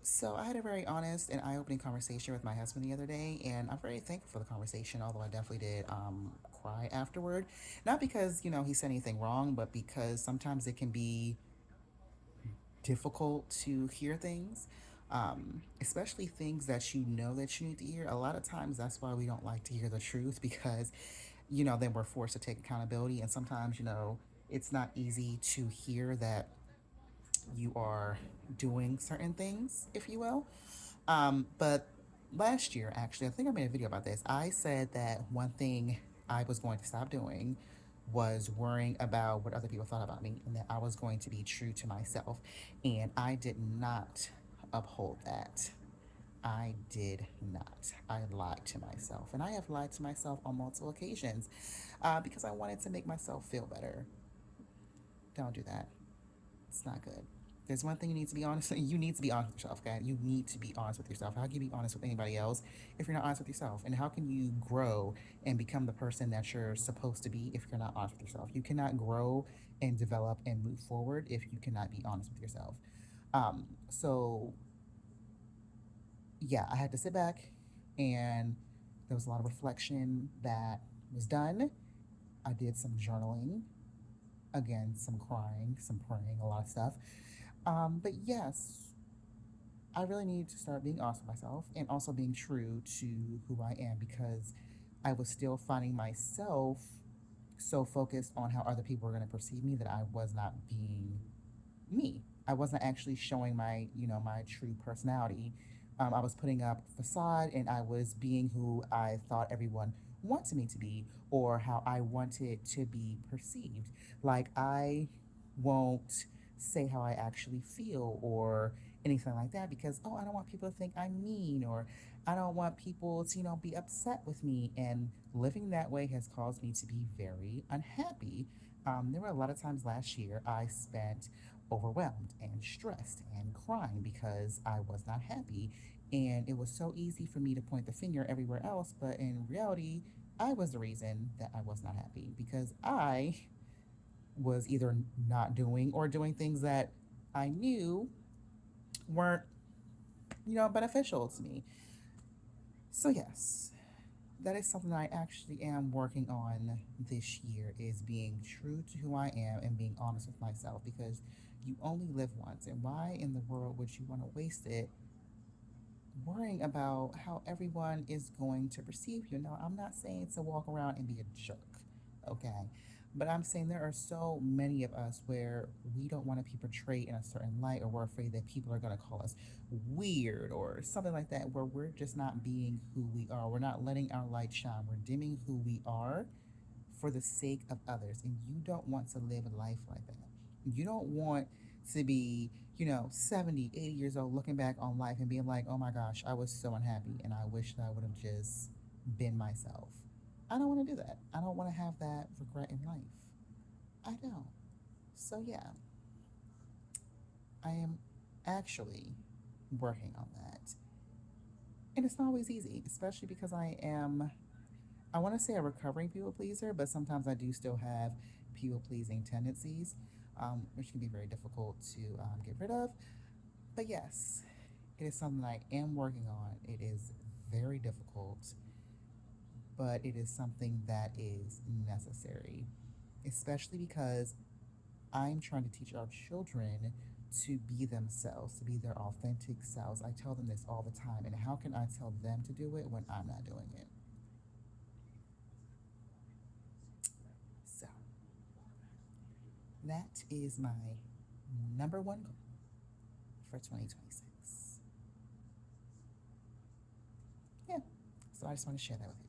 So I had a very honest and eye-opening conversation with my husband the other day, and I'm very thankful for the conversation. Although I definitely did cry afterward, not because he said anything wrong, but because sometimes it can be difficult to hear things, especially things that that you need to hear. A lot of times, that's why we don't like to hear the truth because then we're forced to take accountability, and sometimes it's not easy to hear that you are doing certain things, if you will. But last year, actually, I think I made a video about this. I said that one thing I was going to stop doing was worrying about what other people thought about me and that I was going to be true to myself. And I did not uphold that. I did not. I lied to myself. And I have lied to myself on multiple occasions because I wanted to make myself feel better. Don't do that. It's not good. There's one thing you need to be honest. You need to be honest with yourself, okay? You need to be honest with yourself. How can you be honest with anybody else if you're not honest with yourself? And how can you grow and become the person that you're supposed to be if you're not honest with yourself? You cannot grow and develop and move forward if you cannot be honest with yourself. So yeah, I had to sit back, and there was a lot of reflection that was done. I did some journaling, again, some crying, some praying, a lot of stuff. But yes, I really need to start being honest with myself and also being true to who I am because I was still finding myself so focused on how other people were going to perceive me that I was not being me. I wasn't actually showing my true personality. I was putting up a facade and I was being who I thought everyone wanted me to be or how I wanted to be perceived. Like, I won't say how I actually feel or anything like that because, oh, I don't want people to think I'm mean or I don't want people to, be upset with me. And living that way has caused me to be very unhappy. There were a lot of times last year I spent overwhelmed and stressed and crying because I was not happy. And it was so easy for me to point the finger everywhere else, but in reality, I was the reason that I was not happy because I was either not doing or doing things that I knew weren't, beneficial to me. So yes, that is something I actually am working on this year is being true to who I am and being honest with myself because you only live once and why in the world would you want to waste it worrying about how everyone is going to perceive you? Now, I'm not saying to walk around and be a jerk, okay? But I'm saying there are so many of us where we don't want to be portrayed in a certain light, or we're afraid that people are going to call us weird or something like that, where we're just not being who we are. We're not letting our light shine. We're dimming who we are for the sake of others. And you don't want to live a life like that. You don't want to be, 70, 80 years old looking back on life and being like, oh my gosh, I was so unhappy and I wish that I would have just been myself. I don't want to do that. I don't want to have that regret in life. I don't. So, yeah, I am actually working on that. And it's not always easy, especially because I want to say a recovering people pleaser, but sometimes I do still have people pleasing tendencies, which can be very difficult to get rid of. But yes, it is something I am working on. It is very difficult, but it is something that is necessary, especially because I'm trying to teach our children to be themselves, to be their authentic selves. I tell them this all the time, and how can I tell them to do it when I'm not doing it? So, that is my number one goal for 2026. Yeah, so I just want to share that with you.